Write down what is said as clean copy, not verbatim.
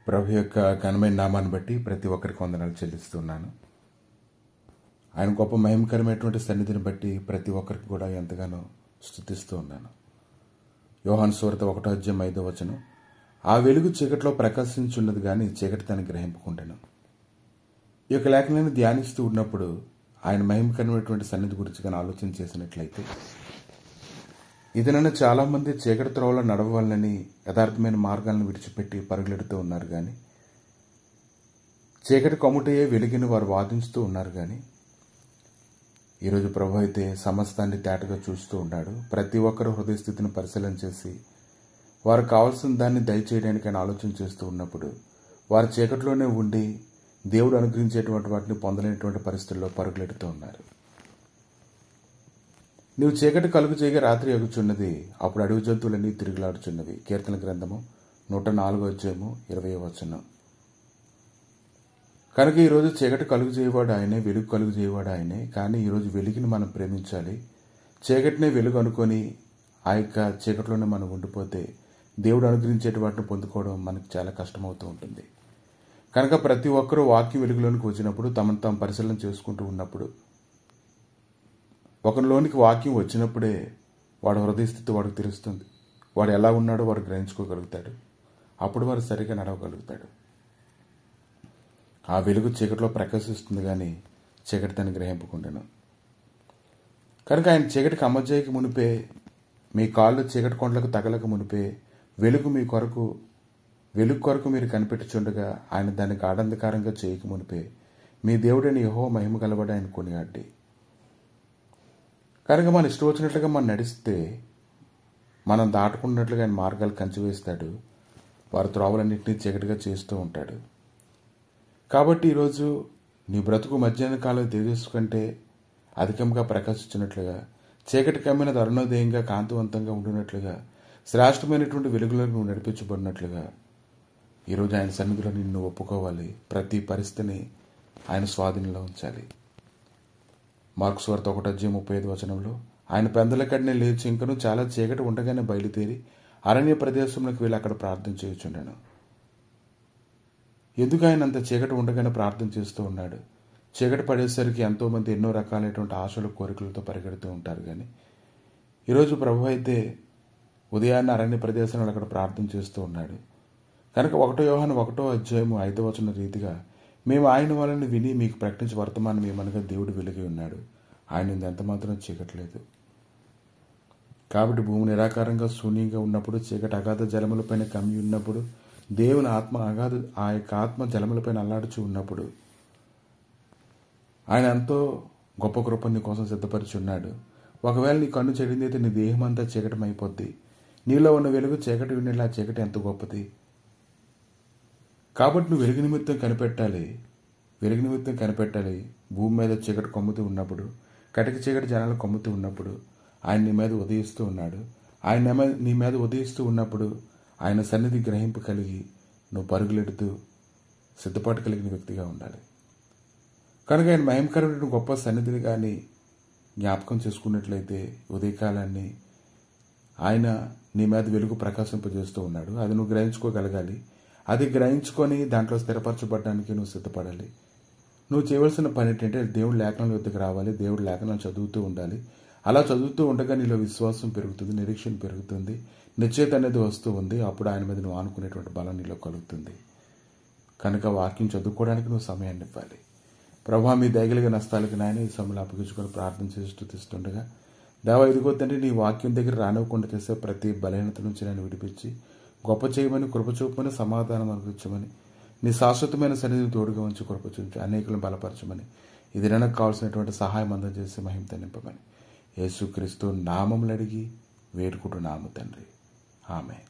ప్రభు యొక్క ఘనమైన నామాన్ని బట్టి ప్రతి ఒక్కరికి వందనాలు చెల్లిస్తున్నాను. ఆయన గొప్ప మహిమకరమైనటువంటి సన్నిధిని బట్టి ప్రతి ఒక్కరికి కూడా ఎంతగానో స్తుతిస్తూ ఉన్నాను. యోహాను సువార్త 1:5 ఆ వెలుగు చీకటిలో ప్రకాశించున్నది కానీ చీకటి దాన్ని గ్రహింపకుండాను. ఈ యొక్క లేఖనాన్ని ధ్యానిస్తూ ఉన్నప్పుడు ఆయన మహిమకరమైనటువంటి సన్నిధి గురించి కానీ ఆలోచన చేసినట్లయితే, ఇదనైనా చాలామంది చీకటి త్రోవలో నడవాలని యథార్థమైన మార్గాలను విడిచిపెట్టి పరుగులెడుతూ ఉన్నారు. కానీ చీకటి కొమ్ముటయే వెలుగుని వారు వాదిస్తూ ఉన్నారు. కానీ ఈరోజు ప్రభు అయితే సమస్తాన్ని తేటగా చూస్తూ ఉన్నాడు. ప్రతి ఒక్కరు హృదయ స్థితిని పరిశీలన చేసి వారు కావాల్సిన దాన్ని దయచేయడానికి ఆయన ఆలోచన చేస్తూ ఉన్నప్పుడు వారు చీకటిలోనే ఉండి దేవుడు అనుగ్రహించేటువంటి వాటిని పొందలేనటువంటి పరిస్థితుల్లో పరుగులెడుతూ ఉన్నారు. నీవు చీకటి కలుగు చేయగా రాత్రి ఎగుచున్నది, అప్పుడు అడవి జంతువులన్నీ తిరుగులాడుచున్నవి. కీర్తన గ్రంథము 104:20. కనుక ఈరోజు చీకటి కలుగు చేయవాడు ఆయనే, వెలుగు కలుగు చేయవాడు ఆయనే. కానీ ఈరోజు వెలుగుని మనం ప్రేమించాలి. చీకటినే వెలుగు అనుకొని ఆ యొక్క చీకటిలోనే మనం ఉండిపోతే దేవుడు అనుగ్రహించేటి వాటిని పొందుకోవడం మనకు చాలా కష్టమవుతూ ఉంటుంది. కనుక ప్రతి ఒక్కరూ వాక్య వెలుగులోనికి వచ్చినప్పుడు తమను తాము పరిశీలన చేసుకుంటూ ఉన్నప్పుడు, ఒకరిలోనికి వాక్యం వచ్చినప్పుడే వాడు హృదయ స్థితి వాడికి తెలుస్తుంది. వాడు ఎలా ఉన్నాడో వాడు గ్రహించుకోగలుగుతాడు. అప్పుడు వాడు సరిగా నడవగలుగుతాడు. ఆ వెలుగు చీకటిలో ప్రకాశిస్తుంది కానీ చీకటి దాన్ని గ్రహింపకుండాను. కనుక ఆయన చీకటికి అమ్మజేయక మునిపే, మీ కాళ్ళు చీకటి కొండలకు తగలక మునిపే వెలుగు కొరకు మీరు కనిపెట్టుచుండగా ఆయన దాన్ని గాఢంధకారంగా చేయక మునిపే మీ దేవుడైన యెహోవా మహిమ గలవాడు ఆయన కొనియాడి. కనుక మన ఇష్టం వచ్చినట్లుగా మనం నడిస్తే మనం దాటుకున్నట్లుగా ఆయన మార్గాలు కంచివేస్తాడు. వారి త్రోవలన్నింటినీ చీకటిగా చేస్తూ ఉంటాడు. కాబట్టి ఈరోజు నీ బ్రతుకు మధ్యాహ్న కాలం తేజస్సు కంటే అధికంగా ప్రకాశించినట్లుగా, చీకటి కమ్మిన అరుణోదయంగా కాంతివంతంగా ఉండినట్లుగా, శ్రేష్టమైనటువంటి వెలుగులో నువ్వు నడిపించబడినట్లుగా ఈరోజు ఆయన సన్నిధిలో నిన్ను ఒప్పుకోవాలి. ప్రతి పరిస్థితిని ఆయన స్వాధీనంలో ఉంచాలి. మార్కు సువార్త 1:35 ఆయన పెందల కడినే లేచి ఇంకను చాలా చీకటి ఉండగానే బయలుదేరి అరణ్య ప్రదేశంలోకి వెళ్ళి అక్కడ ప్రార్థన చేయుచుండాను. ఎందుకు ఆయన అంత చీకటి ఉండగానే ప్రార్థన చేస్తూ ఉన్నాడు? చీకటి పడేసరికి ఎంతోమంది ఎన్నో రకాలైనటువంటి ఆశలు కోరికలతో పరిగెడుతూ ఉంటారు. కానీ ఈరోజు ప్రభు అయితే ఉదయాన్నే అరణ్య ప్రదేశంలో అక్కడ ప్రార్థన చేస్తూ ఉన్నాడు. కనుక 1 యోహాను 1:5 రీతిగా మేము ఆయన వాళ్ళని విని మీకు ప్రకటించి వర్తమానం ఏమనగా దేవుడు వెలిగి ఉన్నాడు, ఆయన ఎంత మాత్రం చీకట్లేదు. కాబట్టి భూమి నిరాకారంగా శూన్యంగా ఉన్నప్పుడు, చీకటి అగాధ జలములపైన కమ్మి ఉన్నప్పుడు, దేవుని ఆత్మ ఆ యొక్క ఆత్మ జలములపైన అల్లాడుచు ఉన్నప్పుడు ఆయన ఎంతో గొప్ప కృప నీ కోసం సిద్ధపరిచి ఉన్నాడు. ఒకవేళ నీ కన్ను చెడింది అయితే నీ దేహం అంతా చీకటమైపోద్ది. నీలో ఉన్న వెలుగు చీకటి వినేలా చీకటి ఎంత గొప్పది. కాబట్టి నువ్వు వెలుగు నిమిత్తం కనిపెట్టాలి. భూమి మీద చీకటి కొమ్ముతూ ఉన్నప్పుడు, కటిక చీకటి జనాలు కొమ్ముతూ ఉన్నప్పుడు ఆయన నీ మీద ఉదయిస్తూ ఉన్నాడు. ఆయన నీ మీద ఉదయిస్తూ ఉన్నప్పుడు ఆయన సన్నిధి గ్రహింపు కలిగి నువ్వు పరుగులెడుతూ సిద్ధపాటు కలిగిన వ్యక్తిగా ఉండాలి. కనుక ఆయన మహిమకరమైన గొప్ప సన్నిధిని కానీ జ్ఞాపకం చేసుకున్నట్లయితే ఉదయకాలాన్ని ఆయన నీ మీద వెలుగు ప్రకాశింపజేస్తూ ఉన్నాడు. అది నువ్వు గ్రహించుకోగలగాలి. అది గ్రహించుకొని దాంట్లో స్థిరపరచబడడానికి నువ్వు సిద్ధపడాలి. నువ్వు చేయవలసిన పని ఏంటంటే దేవుడి లేఖనాల వద్దకు రావాలి. దేవుడి లేఖనాలు చదువుతూ ఉండాలి. అలా చదువుతూ ఉండగా నీలో విశ్వాసం పెరుగుతుంది, నిరీక్షణ పెరుగుతుంది, నిశ్చయత అనేది వస్తూ ఉంది. అప్పుడు ఆయన మీద నువ్వు ఆనుకునేటువంటి బలం నీలో కలుగుతుంది. కనుక వాక్యం చదువుకోవడానికి నువ్వు సమయాన్ని ఇవ్వాలి. ప్రభా మీ దయగలిగే నష్టాలకి నాయన ఈ సమయంలో అప్పగించుకొని ప్రార్థన చేసి స్తుతిస్తుండగా, దేవా ఇదిగొద్దంటే నీ వాక్యం దగ్గర రానివ్వకుండా చేసే ప్రతి బలహీనత నుంచి నేను విడిపించి గొప్ప చేయమని, కృప చూపమని, సమాధానం అనుగ్రహించమని, నీ శాశ్వతమైన సన్నిధిని తోడుగా ఉంచి కృప చూపించి అనేకులను బలపరచమని, ఇది నాకు కావాల్సినటువంటి సహాయం అందజేసి మహిమతో నింపమని యేసుక్రీస్తు నామములు అడిగి వేడుకుంటున్నాము తండ్రి. ఆమేన్.